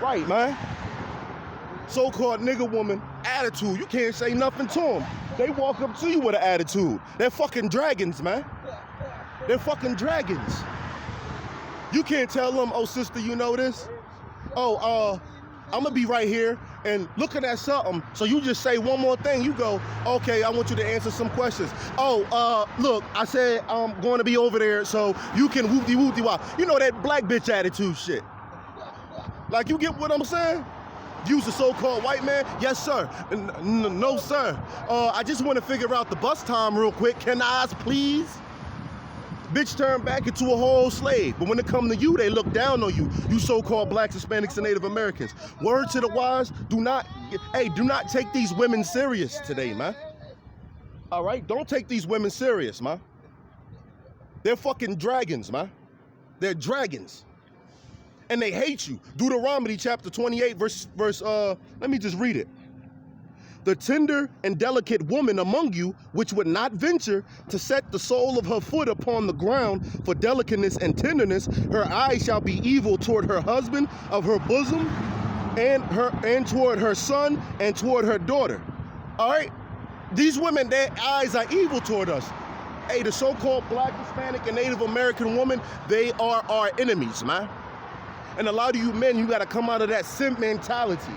right, man. So-called nigga woman attitude. You can't say nothing to them. They walk up to you with an attitude. They're fucking dragons, man. They're fucking dragons. You can't tell them, oh, sister, you know this? Oh, I'm gonna be right here and looking at something. So you just say one more thing. You go, okay, I want you to answer some questions. Oh, look, I said I'm going to be over there so you can whoop-de-whoop-de-wop. You know that black bitch attitude shit. Like, you get what I'm saying? Use the so-called white man? Yes, sir. No, sir. I just want to figure out the bus time real quick. Can I ask, please? Bitch turned back into a whole slave. But when it comes to you, they look down on you. You so-called blacks, Hispanics, and Native Americans. Word to the wise, do not take these women serious today, man. All right? Don't take these women serious, man. They're fucking dragons, man. They're dragons. And they hate you. Deuteronomy chapter 28, verse, let me just read it. The tender and delicate woman among you, which would not venture to set the sole of her foot upon the ground for delicateness and tenderness, her eye shall be evil toward her husband of her bosom, and toward her son, and toward her daughter. All right? These women, their eyes are evil toward us. Hey, the so-called black, Hispanic, and Native American woman, they are our enemies, man. And a lot of you men, you gotta come out of that simp mentality.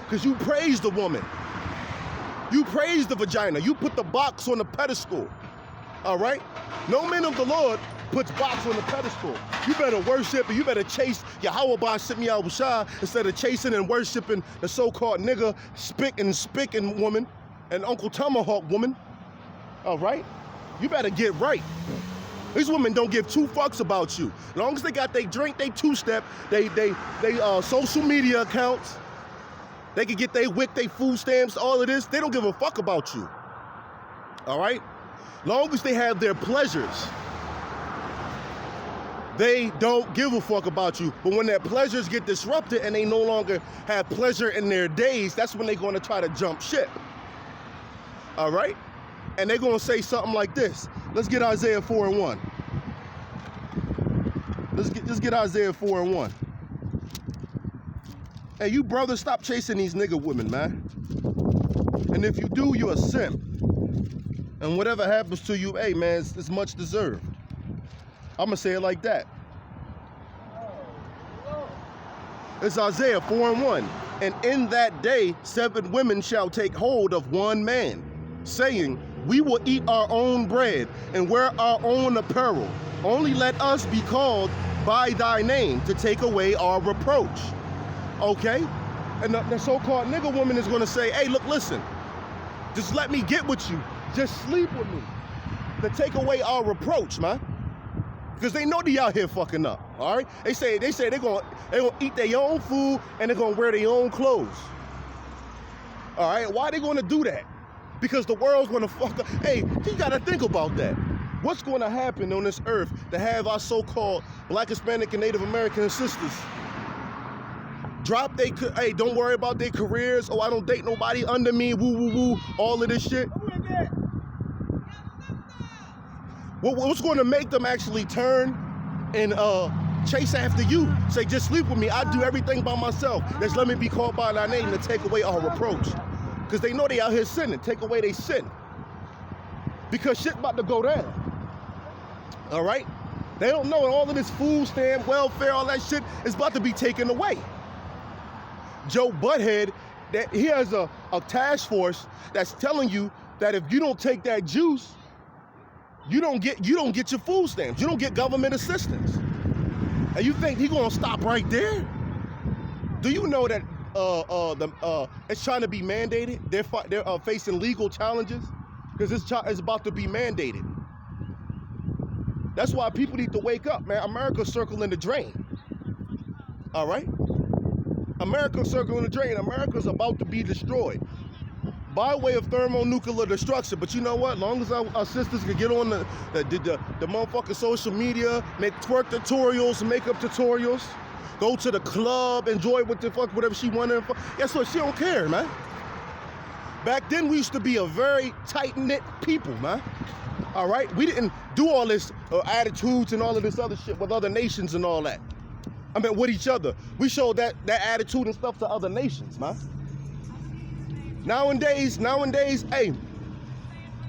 Because you praise the woman. You praise the vagina. You put the box on the pedestal. All right? No man of the Lord puts box on the pedestal. You better worship and you better chase Yahweh Shimmy Al-Bashar instead of chasing and worshiping the so-called nigga, spicking woman and Uncle Tomahawk woman. All right? You better get right. These women don't give two fucks about you. As long as they got they drink, they two-step, they social media accounts, they can get they WIC, they food stamps, all of this. They don't give a fuck about you. All right? Long as they have their pleasures, they don't give a fuck about you. But when their pleasures get disrupted and they no longer have pleasure in their days, that's when they're going to try to jump ship. All right? And they're going to say something like this. Let's get Isaiah 4:1. Let's get Isaiah 4:1. Hey, you brothers, stop chasing these nigga women, man. And if you do, you're a simp. And whatever happens to you, hey, man, it's much deserved. I'm going to say it like that. It's Isaiah 4:1. And in that day, 7 women shall take hold of one man, saying, we will eat our own bread and wear our own apparel. Only let us be called by thy name to take away our reproach. Okay? And the so-called nigga woman is gonna say, hey, look, listen, just let me get with you. Just sleep with me. To take away our reproach, man. Because they know they out here fucking up, all right? They say they're gonna eat their own food and they're gonna wear their own clothes. All right, why are they gonna do that? Because the world's gonna fuck up. Hey, you gotta think about that. What's gonna happen on this earth to have our so-called black, Hispanic, and Native American sisters drop hey, don't worry about their careers. Oh, I don't date nobody under me, woo, woo, woo, all of this shit. What's gonna make them actually turn and chase after you? Say, just sleep with me. I do everything by myself. Just let me be called by thy name to take away our reproach. Because they know they out here sinning. Take away their sin. Because shit about to go down. All right? They don't know all of this food stamp, welfare, all that shit is about to be taken away. Joe Butthead, that he has a task force that's telling you that if you don't take that juice, you don't get your food stamps. You don't get government assistance. And you think he's gonna stop right there? Do you know that it's trying to be mandated? They're facing legal challenges because it's about to be mandated. That's why people need to wake up, man. America's circling the drain. All right? America's circling the drain. America's about to be destroyed by way of thermonuclear destruction. But you know what? As long as our sisters can get on the motherfucking social media, make twerk tutorials, makeup tutorials, go to the club, enjoy what the fuck, whatever she wanted. Guess what? She don't care, man. Back then, we used to be a very tight-knit people, man. All right? We didn't do all this attitudes and all of this other shit with other nations and all that. I mean, with each other. We showed that attitude and stuff to other nations, man. Nowadays, hey,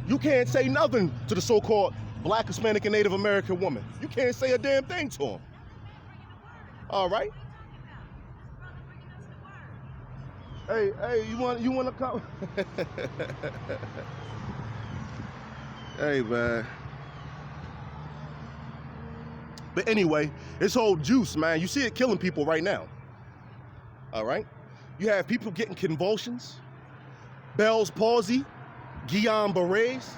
you can't say nothing to the so-called Black, Hispanic, and Native American woman. You can't say a damn thing to them. All right. Hey, you want to come? Hey, man. But anyway, this whole juice, man, you see it killing people right now. All right? You have people getting convulsions, Bell's palsy, Guillain-Barré's,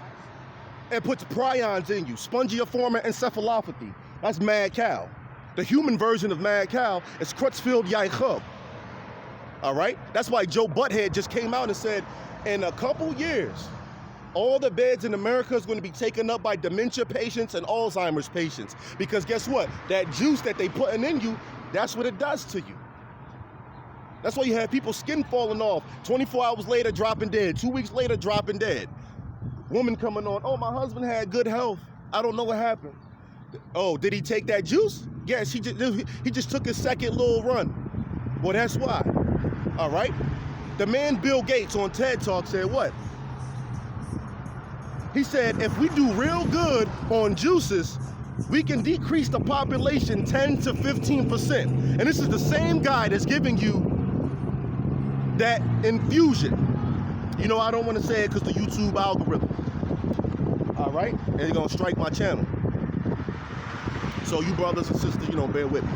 and puts prions in you, spongiform encephalopathy. That's mad cow. The human version of mad cow is Creutzfeldt-Jakob. All right? That's why Joe Butthead just came out and said, in a couple years, all the beds in America is going to be taken up by dementia patients and Alzheimer's patients. Because guess what? That juice that they putting in you, that's what it does to you. That's why you have people's skin falling off. 24 hours later, dropping dead. 2 weeks later, dropping dead. Woman coming on, oh, my husband had good health. I don't know what happened. Oh, did he take that juice? Yes, he just took his second little run. Well, that's why. All right? The man Bill Gates on TED Talk said what? He said, if we do real good on juices, we can decrease the population 10 to 15%. And this is the same guy that's giving you that infusion. You know, I don't want to say it because the YouTube algorithm. All right? And they're going to strike my channel. So you brothers and sisters, you know, bear with me.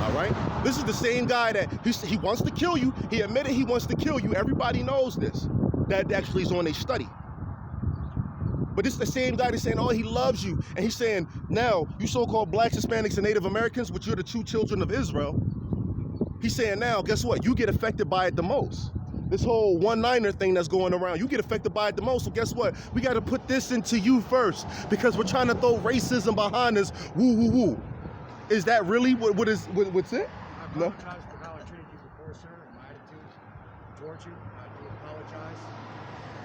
All right? This is the same guy that he wants to kill you. He admitted he wants to kill you. Everybody knows this. That actually is on a study. But this is the same guy that's saying, oh, he loves you. And he's saying, now, you so-called Blacks, Hispanics, and Native Americans, which you're the true children of Israel, he's saying now, guess what? You get affected by it the most. This whole one-liner thing that's going around, you get affected by it the most. So guess what? We got to put this into you first because we're trying to throw racism behind us. Woo, woo, woo. Is that really what's it? I apologize for how I treated you before, sir, and my attitude towards you. I do apologize.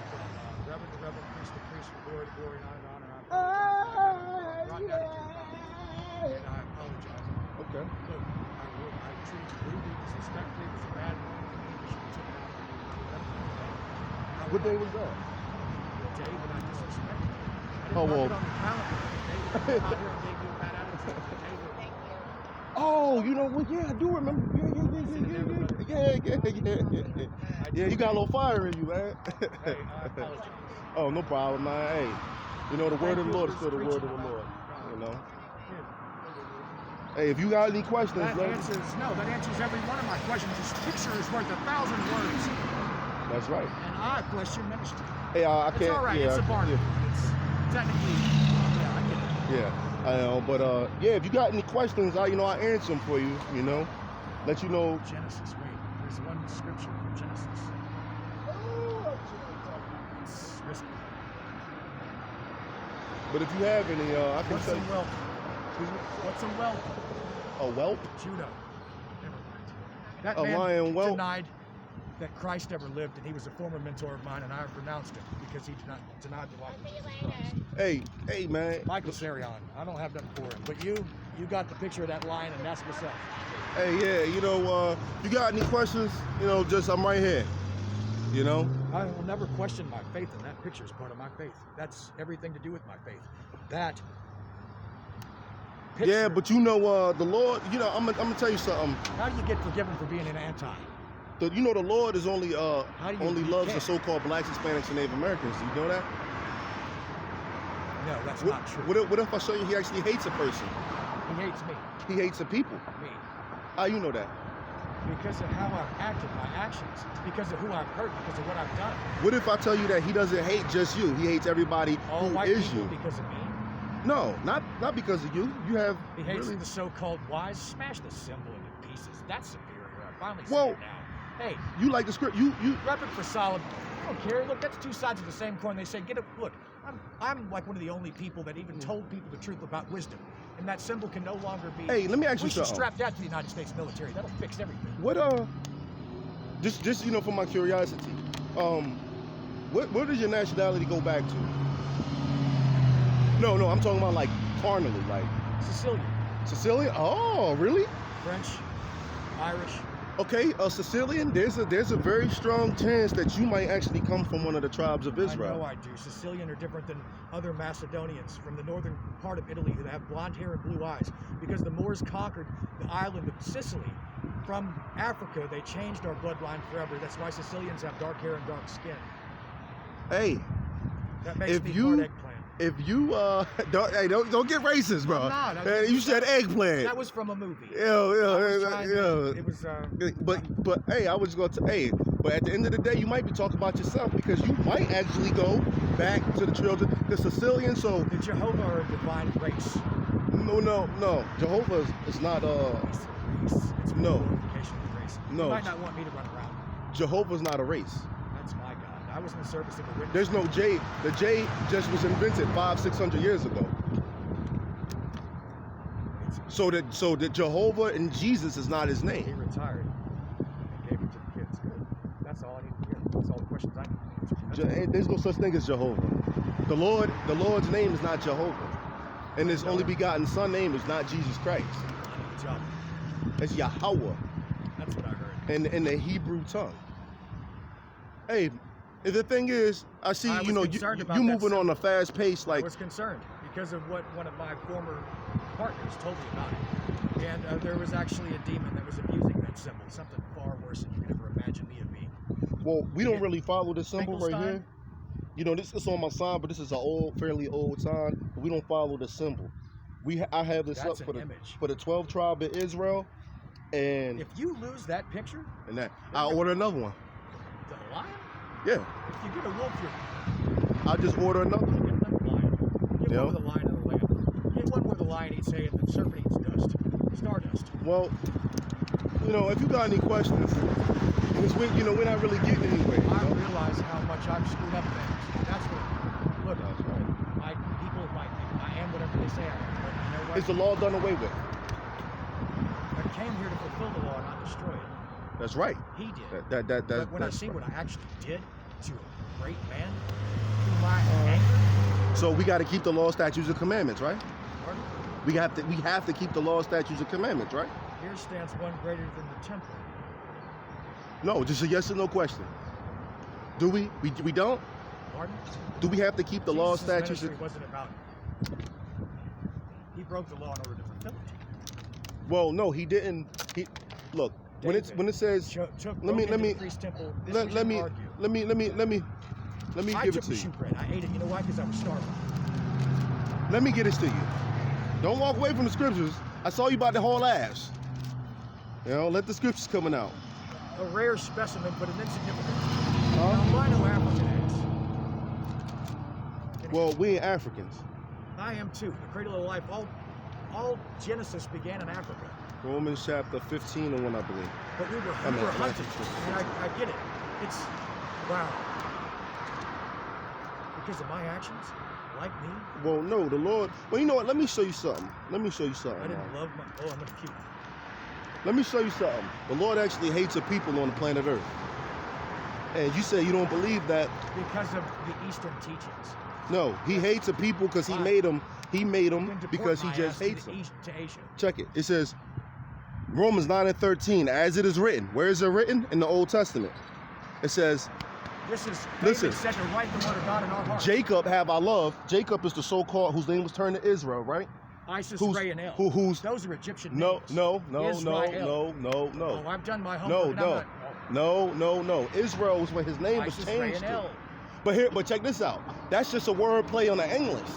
From reverend to reverend, priest to priest, from glory to glory, and honor to honor. I apologize. I brought that into your life, and I apologize. Okay. Look, I treated you rudely, disrespectfully. It was a bad moment for me. You should have taken it out. What day was that? The day that I disrespected you. I didn't Oh, well. mark it on the calendar. The day that I came out here and gave you a bad attitude. The day that Oh, you know what? Yeah, I do remember. Yeah, you got a little fire in you, man. Hey, I apologize. Oh, no problem, man. Hey, you know, the word of the Lord is still the word of the Lord, you know? Hey, if you got any questions, That answers every one of my questions. This picture is worth 1,000 words. That's right. And I question ministry. Hey, I can't. It's all right. Yeah, It's a bargain. It's technically, yeah, I get it. Yeah, I know, but yeah, if you got any questions, I answer them for you. You know, let you know. Genesis. Wait, there's one scripture from Genesis. It's risky. But if you have any, I can What's tell a you. whelp? Excuse me? What's a whelp? A whelp? Judah. Never mind. That A man lion whelp? denied that Christ ever lived, and he was a former mentor of mine, and I have renounced him because he denied the life of Christ. Hey, man. Michael Sarion. I don't have nothing for him, but you got the picture of that lion, and that's what's up. Hey, yeah, you got any questions? Just I'm right here. You know. I will never question my faith, and that picture is part of my faith. That's everything to do with my faith. That picture. Yeah, but the Lord. I'm gonna tell you something. How do you get forgiven for being an anti? The Lord is only loves the so-called Blacks, Hispanics, and Native Americans. Do you know that? No, that's not true. What if I show you he actually hates a person? He hates me. He hates the people. Me. How you know that? Because of how I've acted, my actions. Because of who I've hurt, because of what I've done. What if I tell you that he doesn't hate just you? He hates everybody All who white is people you. because of me. No, not because of you. You have. He hates really... the so-called wise. Smash the symbol into pieces. That's superior. I finally see Well, it now. Hey, you like the script? You. rep it for solid. I don't care. Look, that's two sides of the same coin. They say, get it. Look, I'm like one of the only people that even told people the truth about wisdom. And that symbol can no longer be. Hey, let me ask you We should something. strap that to the United States military. That'll fix everything. What just for my curiosity, what does your nationality go back to? No, I'm talking about like carnally, like Sicilian. Sicilian. Oh, really? French, Irish. Okay, Sicilian, there's a very strong chance that you might actually come from one of the tribes of I Israel. know I do. Sicilian are different than other Macedonians from the northern part of Italy who have blonde hair and blue eyes. Because the Moors conquered the island of Sicily from Africa, they changed our bloodline forever. That's why Sicilians have dark hair and dark skin. Hey, That makes if me you- part eggplant. if you don't get racist, bro. I'm not. You said eggplant. That was from a movie. But hey, I was going to but at the end of the day, you might be talking about yourself because you might actually go back to the children, the Sicilian. So The Jehovah are a divine race. no, Jehovah is not It's a race. It's No. glorification of race. No. You might not want me to run around. Jehovah's not a race. That's my God. I was in the service of a witness. There's no J. The J just was invented 500-600 years ago. So that Jehovah and Jesus is not his He name. retired and gave it to the kids. Good. That's all I need to hear. That's all the questions I need to answer. There's no such thing as Jehovah. The Lord's name is not Jehovah, and his only begotten Son name is not Jesus Christ. I need a job. It's Yahweh That's what I heard. in the Hebrew tongue. Hey, the thing is, I see I was you concerned about you that moving on a fast pace I like was concerned because of what one of my former partners told me about it. And there was actually a demon that was abusing that symbol, something far worse than you could ever imagine me to be. well, we don't really follow the symbol right Finkelstein? here. You know, this is on my sign, but this is a fairly old sign. We don't follow the symbol. I have this That's up an image. for the 12 tribe of Israel, and If you lose that picture, that I'll order another one. the lion, Yeah, if you get a wolf, you're I'll just order another one. get another lion. Get Yeah. one with a lion and a lamb. Get one where the lion eats hay and the serpent eats dust. Stardust. Well, if you got any questions, because we're not really getting anywhere. I realize how much I've screwed up things. That's what, look, people might think I am whatever they say I am. But you know what? Is the law done away with? I came here to fulfill the law, not destroy it. That's right. He did. That But when I that's see right. what I actually did to a great man, through my anger, So we got to keep the law, statutes, and commandments, right? pardon? We have to keep the law, statutes, and commandments, right? Here stands one greater than the temple. No, just a yes or no question. Do we? We don't? Pardon? Do we have to keep the law, Jesus' statutes? ministry wasn't about. He broke the law in order to fulfill it. Well, no, he didn't. Look when it says. Took Let me- broke into the priest temple. This Let, was let an me argue. let me let me let me let me I give took it the to you. shewbread. I ate it. You know why? Because I was starving. Let me get this to you. Don't walk away from the scriptures. I saw you about to haul ass. Let the scriptures coming out. A rare specimen, but an insignificant. Huh? Albino African eggs. Well, we ain't Africans. I am too. The cradle of life. All Genesis began in Africa. Romans chapter 15 and 1, I believe. But we were mean, hunted. Matthew. And I get it. It's, wow. Because of my actions? Like me? Well, no, the Lord. Well, you know what? Let me show you something. I didn't Ron. love my, oh, I'm gonna puke. Let me show you something. The Lord actually hates a people on the planet Earth. And you say you don't believe that. Because of the Eastern teachings. No, he hates a people because he Why? made them. He made You them can deport because he my just ass to hates the them. East, to Asia. Check it. It says, Romans 9 and 13, as it is written. Where is it written? In the Old Testament. It says, This is Listen. David said to write the word of God in our hearts. Jacob have I loved. Jacob is the so-called, whose name was turned to Israel, right? Isis, Who's, Ray, and El. who's, Those are Egyptian no, names. no, Israel. no. Oh, I've done my No, homework. no. Israel was when his name Isis, was Ray, changed and to. El. But check this out. That's just a word play on the English.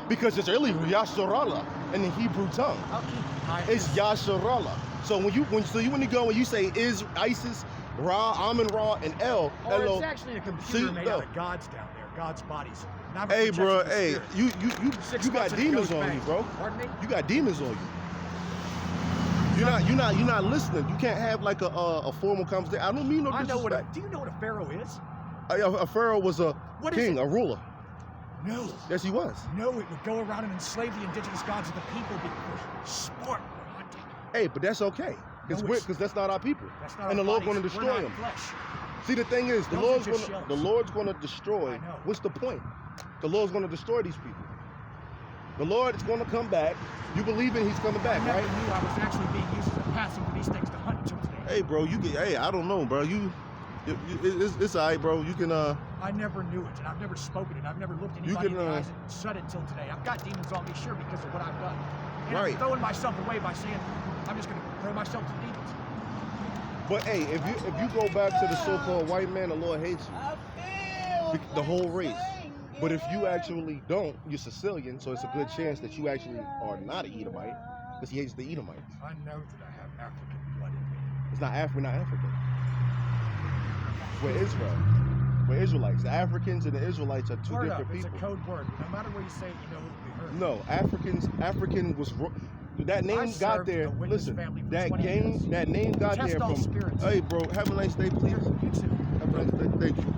Because it's really Yasharallah in the Hebrew tongue. I'll keep It's Yasharallah. So when you go and you say is Isis, Ra, Amun Ra, and El, Or Elo. it's actually a computer See, made no. out of gods down there, God's bodies. Not Hey, projection bro, of the hey, spirit. 6 you got months in a demons ghost on you, bank. bro. Pardon me? You got demons on you. You're not listening. You can't have like a formal conversation. I don't mean no I know disrespect. do you know what a pharaoh is? A pharaoh was a What is king, it? a ruler. No. Yes, he was. No, it would go around and enslave the indigenous gods of the people for sport or hunting. Hey, but that's okay. No, Because that's not our people. That's not And our the Lord's bodies. going to We're destroy not them. flesh. See, the thing is, the Those are just Lord's shells. going to destroy. I know. What's the point? The Lord's going to destroy these people. The Lord is going to come back. You believe in He's coming back, I never right? knew I was actually being used as a passing for these things to hunt until today. Hey, bro, hey, I don't know, bro. It's all right, bro. You can, I never knew it, and I've never spoken it. I've never looked anybody in the eyes and said it until today. I've got demons on me, sure, because of what I've done. And I'm throwing myself away by saying, I'm just going to throw myself to demons. But hey, if you go back to the so-called white man, the Lord hates you, the whole race. But if you actually don't, you're Sicilian, so it's a good chance that you actually are not an Edomite, because he hates the Edomites. I know that I have African blood in me. It's not African, not African. We're Israel. We're Israelites. The Africans and the Israelites are two different people. It's a code word. No matter what you say, you know what we heard. No, African was that name got there. Listen, that name got there from. Spirits. Hey, bro, have a nice day, please. You too. Have a nice day. Thank you.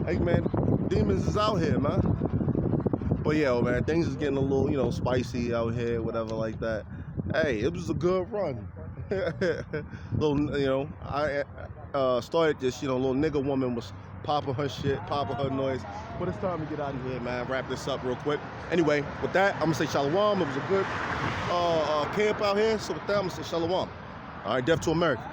Hey, man, demons is out here, man. But yeah, man, things is getting a little, spicy out here, whatever like that. Hey, it was a good run. Little, I started this, little nigga woman was popping her shit, popping her noise. But it's time to get out of here, man. Wrap this up real quick. Anyway, with that, I'm gonna say shalom. It was a good camp out here. So with that, I'm gonna say shalom. All right, death to America.